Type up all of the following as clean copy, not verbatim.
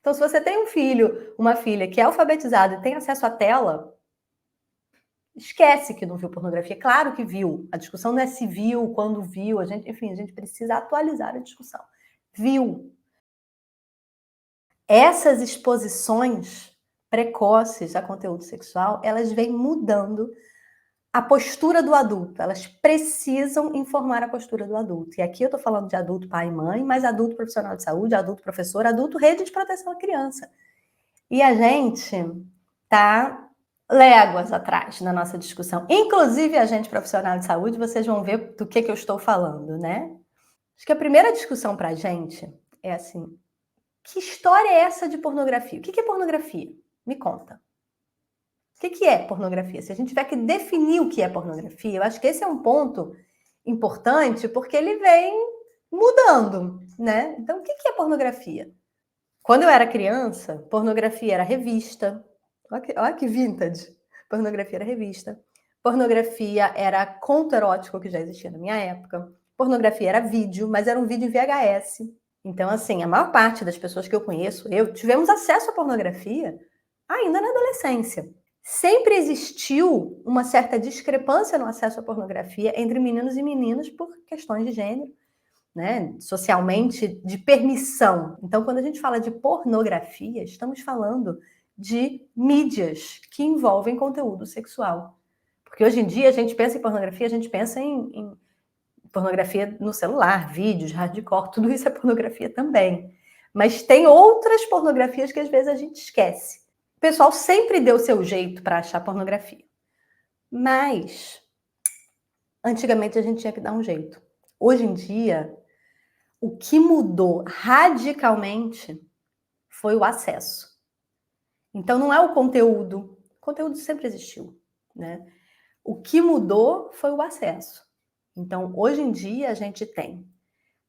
Então, se você tem um filho, uma filha que é alfabetizado e tem acesso à tela, esquece que não viu pornografia. Claro que viu. A discussão não é se viu, quando viu. A gente precisa atualizar a discussão. Viu. Essas exposições precoces a conteúdo sexual, elas vêm mudando a postura do adulto. Elas precisam informar a postura do adulto. E aqui eu estou falando de adulto pai e mãe, mas adulto profissional de saúde, adulto professor, adulto rede de proteção à criança. E a gente está léguas atrás na nossa discussão. Inclusive, a gente profissional de saúde, vocês vão ver do que eu estou falando, né? Acho que a primeira discussão para a gente é assim, que história é essa de pornografia? O que é pornografia? Me conta. O que é pornografia? Se a gente tiver que definir o que é pornografia, eu acho que esse é um ponto importante, porque ele vem mudando, né? Então, o que é pornografia? Quando eu era criança, pornografia era revista. Olha que vintage. Pornografia era revista. Pornografia era conto erótico, que já existia na minha época. Pornografia era vídeo, mas era um vídeo em VHS. Então, assim, a maior parte das pessoas que eu conheço, tivemos acesso à pornografia ainda na adolescência. Sempre existiu uma certa discrepância no acesso à pornografia entre meninos e meninas por questões de gênero, né? Socialmente, de permissão. Então, quando a gente fala de pornografia, estamos falando de mídias que envolvem conteúdo sexual. Porque hoje em dia a gente pensa em pornografia, a gente pensa em pornografia no celular, vídeos, hardcore, tudo isso é pornografia também. Mas tem outras pornografias que às vezes a gente esquece. O pessoal sempre deu seu jeito para achar pornografia. Mas, antigamente a gente tinha que dar um jeito. Hoje em dia, o que mudou radicalmente foi o acesso. Então, não é o conteúdo sempre existiu, né? O que mudou foi o acesso. Então, hoje em dia, a gente tem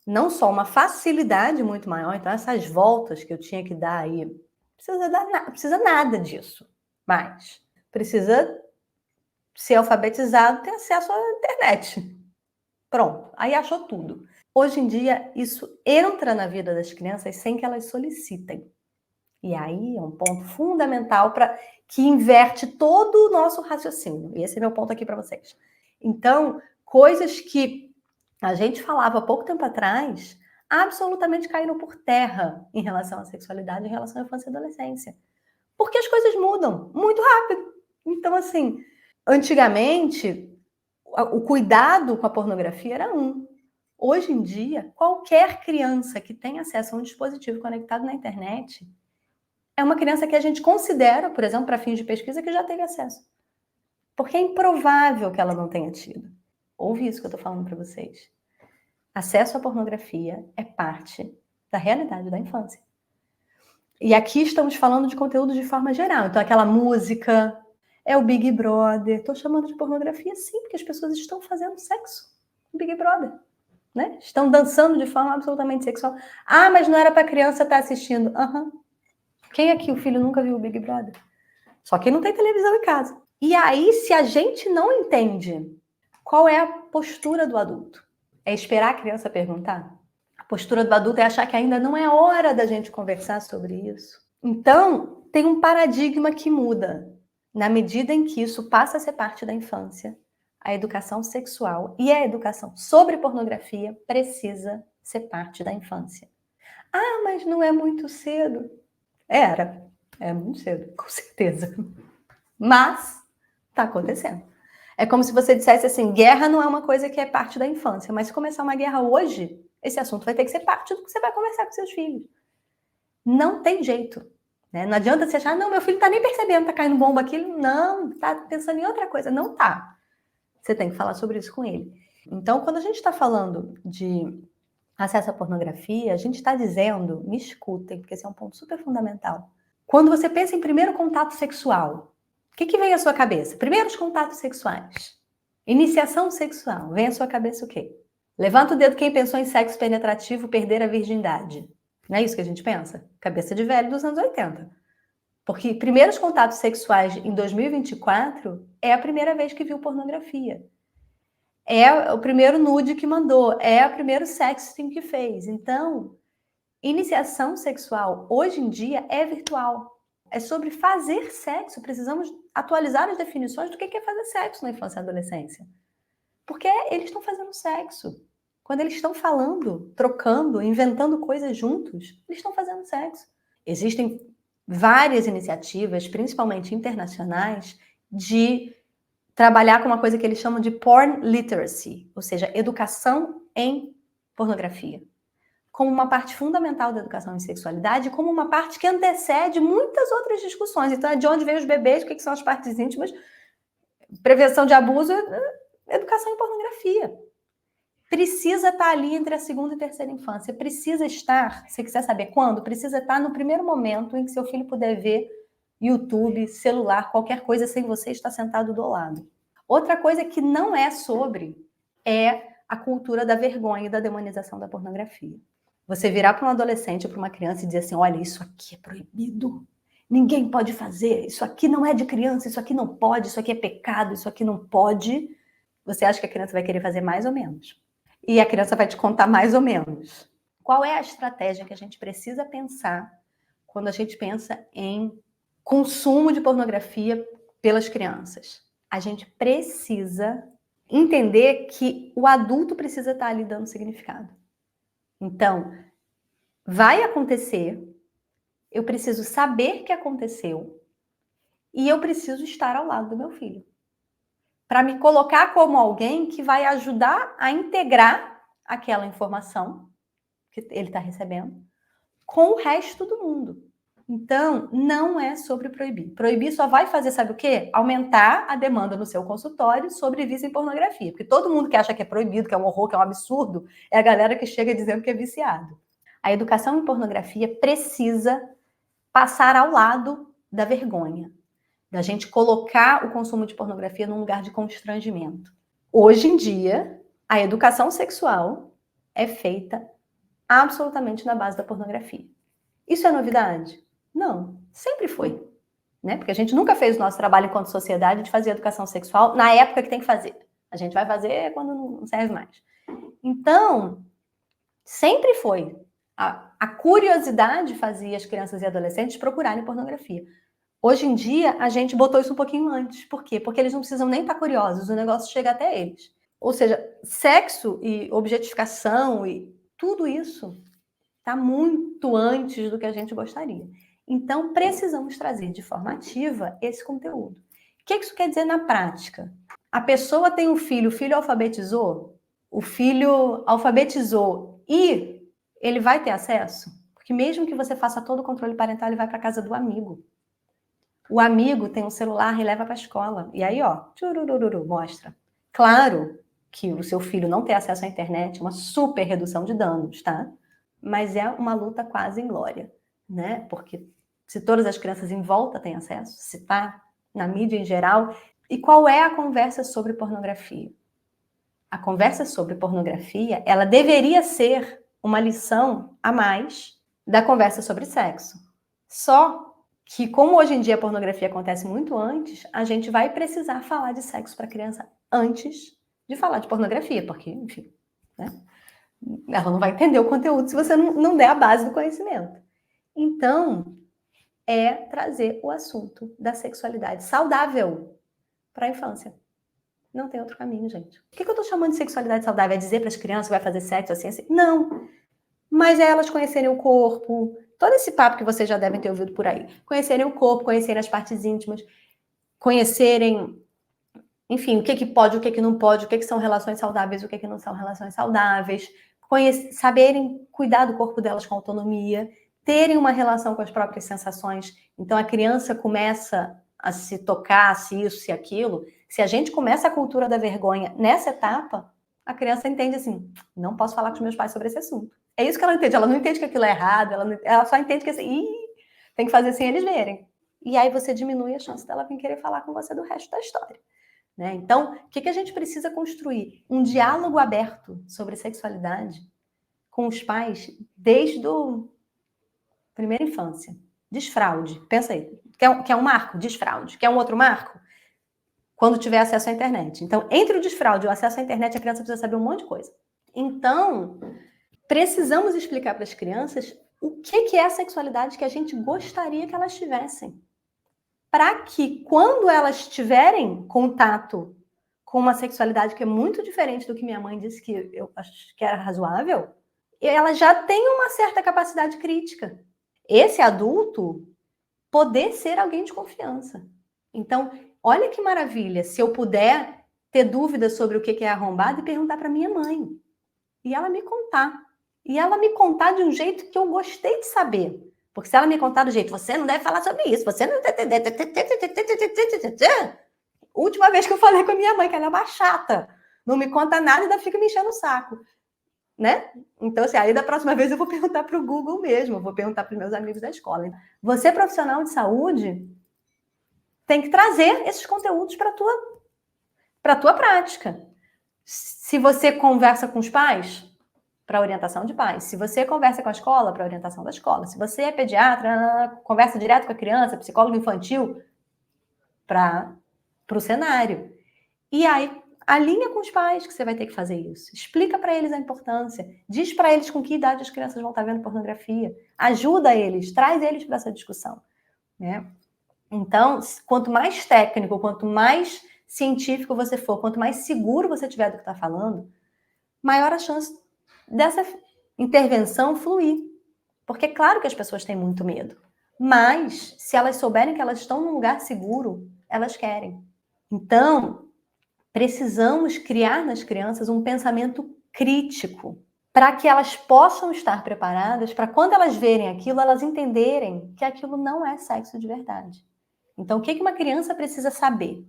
não só uma facilidade muito maior, então essas voltas que eu tinha que dar aí, precisa nada disso, mas precisa ser alfabetizado, ter acesso à internet. Pronto, aí achou tudo. Hoje em dia, isso entra na vida das crianças sem que elas solicitem. E aí é um ponto fundamental que inverte todo o nosso raciocínio. E esse é meu ponto aqui para vocês. Então, coisas que a gente falava há pouco tempo atrás, absolutamente caíram por terra em relação à sexualidade, em relação à infância e adolescência. Porque as coisas mudam muito rápido. Então, assim, antigamente, o cuidado com a pornografia era um. Hoje em dia, qualquer criança que tem acesso a um dispositivo conectado na internet é uma criança que a gente considera, por exemplo, para fins de pesquisa, que já teve acesso. Porque é improvável que ela não tenha tido. Ouve isso que eu estou falando para vocês. Acesso à pornografia é parte da realidade da infância. E aqui estamos falando de conteúdo de forma geral. Então, aquela música, é o Big Brother. Estou chamando de pornografia, sim, porque as pessoas estão fazendo sexo no Big Brother. Né? Estão dançando de forma absolutamente sexual. Ah, mas não era para a criança estar assistindo. Quem aqui, o filho, nunca viu o Big Brother? Só quem não tem televisão em casa. E aí, se a gente não entende qual é a postura do adulto, é esperar a criança perguntar? A postura do adulto é achar que ainda não é hora da gente conversar sobre isso. Então, tem um paradigma que muda. Na medida em que isso passa a ser parte da infância, a educação sexual e a educação sobre pornografia precisa ser parte da infância. Ah, mas não é muito cedo. É muito cedo, com certeza. Mas está acontecendo. É como se você dissesse assim, guerra não é uma coisa que é parte da infância, mas se começar uma guerra hoje, esse assunto vai ter que ser parte do que você vai conversar com seus filhos. Não tem jeito. Né? Não adianta você achar, não, meu filho não está nem percebendo, está caindo bomba aqui. Não, está pensando em outra coisa. Não está. Você tem que falar sobre isso com ele. Então, quando a gente está falando de acesso à pornografia, a gente está dizendo, me escutem, porque esse é um ponto super fundamental. Quando você pensa em primeiro contato sexual, o que vem à sua cabeça? Primeiros contatos sexuais. Iniciação sexual. Vem à sua cabeça o quê? Levanta o dedo quem pensou em sexo penetrativo, perder a virgindade. Não é isso que a gente pensa? Cabeça de velho dos anos 80. Porque primeiros contatos sexuais em 2024 é a primeira vez que viu pornografia. É o primeiro nude que mandou. É o primeiro sexting que fez. Então, Iniciação sexual, hoje em dia, é virtual. É sobre fazer sexo. Precisamos atualizar as definições do que é fazer sexo na infância e adolescência. Porque eles estão fazendo sexo. Quando eles estão falando, trocando, inventando coisas juntos, eles estão fazendo sexo. Existem várias iniciativas, principalmente internacionais, de trabalhar com uma coisa que eles chamam de porn literacy, ou seja, educação em pornografia, como uma parte fundamental da educação em sexualidade, como uma parte que antecede muitas outras discussões. Então, é de onde vêm os bebês, o que são as partes íntimas, prevenção de abuso, educação em pornografia. Precisa estar ali entre a segunda e terceira infância. Precisa estar, se quiser saber quando, precisa estar no primeiro momento em que seu filho puder ver YouTube, celular, qualquer coisa sem você estar sentado do lado. Outra coisa que não é sobre é a cultura da vergonha e da demonização da pornografia. Você virar para um adolescente ou para uma criança e dizer assim, olha, isso aqui é proibido, ninguém pode fazer, isso aqui não é de criança, isso aqui não pode, isso aqui é pecado, isso aqui não pode. Você acha que a criança vai querer fazer mais ou menos? E a criança vai te contar mais ou menos. Qual é a estratégia que a gente precisa pensar quando a gente pensa em consumo de pornografia pelas crianças? A gente precisa entender que o adulto precisa estar ali dando significado. Então, vai acontecer, eu preciso saber que aconteceu e eu preciso estar ao lado do meu filho. Para me colocar como alguém que vai ajudar a integrar aquela informação que ele está recebendo com o resto do mundo. Então, não é sobre proibir. Proibir só vai fazer, sabe o quê? Aumentar a demanda no seu consultório sobre vício em pornografia. Porque todo mundo que acha que é proibido, que é um horror, que é um absurdo, é a galera que chega dizendo que é viciado. A educação em pornografia precisa passar ao lado da vergonha, da gente colocar o consumo de pornografia num lugar de constrangimento. Hoje em dia, a educação sexual é feita absolutamente na base da pornografia. Isso é novidade? Não, sempre foi. Né? Porque a gente nunca fez o nosso trabalho enquanto sociedade de fazer educação sexual na época que tem que fazer. A gente vai fazer quando não serve mais. Então, sempre foi. A curiosidade fazia as crianças e adolescentes procurarem pornografia. Hoje em dia, a gente botou isso um pouquinho antes. Por quê? Porque eles não precisam nem estar curiosos, o negócio chega até eles. Ou seja, sexo e objetificação e tudo isso está muito antes do que a gente gostaria. Então, precisamos trazer de forma ativa esse conteúdo. O que isso quer dizer na prática? A pessoa tem um filho, o filho alfabetizou, o filho alfabetizou e ele vai ter acesso? Porque mesmo que você faça todo o controle parental, ele vai para a casa do amigo. O amigo tem um celular e leva para a escola. E aí, ó, tchurururu, mostra. Claro que o seu filho não ter acesso à internet é uma super redução de danos, tá? Mas é uma luta quase inglória, né? Porque se todas as crianças em volta têm acesso, se está na mídia em geral. E qual é a conversa sobre pornografia? A conversa sobre pornografia, ela deveria ser uma lição a mais da conversa sobre sexo. Só que, como hoje em dia a pornografia acontece muito antes, a gente vai precisar falar de sexo para a criança antes de falar de pornografia, porque, enfim, né? Ela não vai entender o conteúdo se você não der a base do conhecimento. Então, é trazer o assunto da sexualidade saudável para a infância. Não tem outro caminho, gente. O que eu estou chamando de sexualidade saudável? É dizer para as crianças que vai fazer sexo assim, assim? Não. Mas é elas conhecerem o corpo, todo esse papo que vocês já devem ter ouvido por aí. Conhecerem o corpo, conhecerem as partes íntimas, conhecerem, enfim, o que pode, o que não pode, o que são relações saudáveis, o que não são relações saudáveis, saberem cuidar do corpo delas com autonomia, terem uma relação com as próprias sensações. Então, a criança começa a se tocar, se isso, se aquilo. Se a gente começa a cultura da vergonha nessa etapa, a criança entende assim, não posso falar com os meus pais sobre esse assunto. É isso que ela entende. Ela não entende que aquilo é errado, ela só entende que assim, tem que fazer sem eles verem. E aí você diminui a chance dela vir querer falar com você do resto da história. Né? Então, o que a gente precisa construir? Um diálogo aberto sobre sexualidade com os pais desde a primeira infância. Desfraude. Pensa aí. Quer um marco? Desfraude. Quer um outro marco? Quando tiver acesso à internet. Então, entre o desfraude e o acesso à internet, a criança precisa saber um monte de coisa. Então, precisamos explicar para as crianças o que é a sexualidade que a gente gostaria que elas tivessem. Para que, quando elas tiverem contato com uma sexualidade que é muito diferente do que minha mãe disse que eu acho que era razoável, ela já tem uma certa capacidade crítica. Esse adulto poder ser alguém de confiança. Então, olha que maravilha, se eu puder ter dúvidas sobre o que é arrombado e perguntar para minha mãe. E ela me contar. E ela me contar de um jeito que eu gostei de saber. Porque se ela me contar do jeito, você não deve falar sobre isso, você não... Última vez que eu falei com a minha mãe, que ela é uma chata. Não me conta nada e ainda fica me enchendo o saco. Né? Então, assim, aí da próxima vez eu vou perguntar para o Google mesmo, eu vou perguntar para os meus amigos da escola. Você, profissional de saúde, tem que trazer esses conteúdos para a tua prática. Se você conversa com os pais, para orientação de pais. Se você conversa com a escola, para orientação da escola. Se você é pediatra, conversa direto com a criança, psicólogo infantil, para o cenário. E aí, alinha com os pais que você vai ter que fazer isso. Explica para eles a importância. Diz para eles com que idade as crianças vão estar vendo pornografia. Ajuda eles, traz eles para essa discussão. Né? Então, quanto mais técnico, quanto mais científico você for, quanto mais seguro você tiver do que está falando, maior a chance dessa intervenção fluir. Porque é claro que as pessoas têm muito medo. Mas, se elas souberem que elas estão num lugar seguro, elas querem. Então, precisamos criar nas crianças um pensamento crítico para que elas possam estar preparadas para quando elas verem aquilo, elas entenderem que aquilo não é sexo de verdade. Então, o que uma criança precisa saber?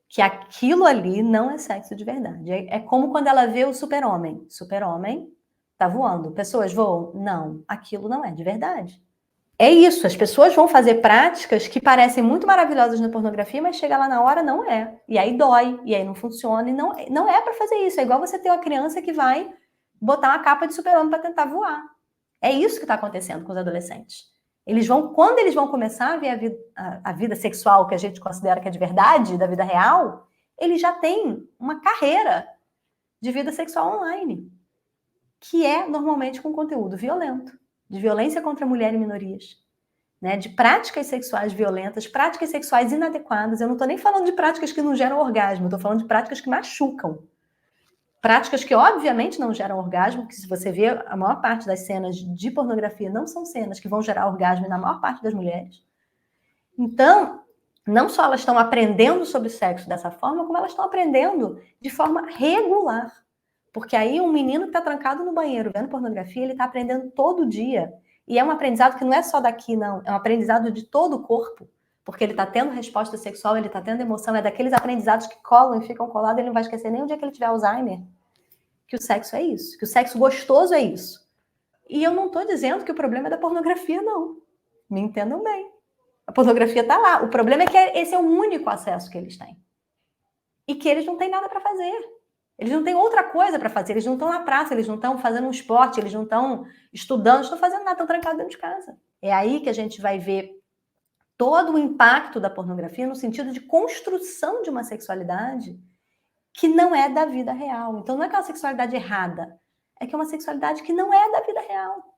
Que aquilo ali não é sexo de verdade. É como quando ela vê o super-homem. Super-homem tá voando. Pessoas voam? Não. Aquilo não é de verdade. É isso, as pessoas vão fazer práticas que parecem muito maravilhosas na pornografia, mas chega lá na hora, não é. E aí dói, e aí não funciona, e não é para fazer isso. É igual você ter uma criança que vai botar uma capa de super-homem para tentar voar. É isso que está acontecendo com os adolescentes. Quando eles vão começar a ver a vida sexual que a gente considera que é de verdade, da vida real, eles já têm uma carreira de vida sexual online, que é normalmente com conteúdo violento, de violência contra a mulher e minorias, né? De práticas sexuais violentas, práticas sexuais inadequadas. Eu não estou nem falando de práticas que não geram orgasmo, eu estou falando de práticas que machucam. Práticas que, obviamente, não geram orgasmo, que se você vê, a maior parte das cenas de pornografia não são cenas que vão gerar orgasmo na maior parte das mulheres. Então, não só elas estão aprendendo sobre sexo dessa forma, como elas estão aprendendo de forma regular. Porque aí um menino que está trancado no banheiro vendo pornografia, ele está aprendendo todo dia. E é um aprendizado que não é só daqui, não. É um aprendizado de todo o corpo. Porque ele está tendo resposta sexual, ele está tendo emoção. É daqueles aprendizados que colam e ficam colados, ele não vai esquecer nem o dia que ele tiver Alzheimer. Que o sexo é isso. Que o sexo gostoso é isso. E eu não estou dizendo que o problema é da pornografia, não. Me entendam bem. A pornografia está lá. O problema é que esse é o único acesso que eles têm. E que eles não têm nada para fazer. Eles não têm outra coisa para fazer. Eles não estão na praça, eles não estão fazendo um esporte, eles não estão estudando, não estão fazendo nada, estão trancados dentro de casa. É aí que a gente vai ver todo o impacto da pornografia no sentido de construção de uma sexualidade que não é da vida real. Então, não é aquela sexualidade errada, é que é uma sexualidade que não é da vida real.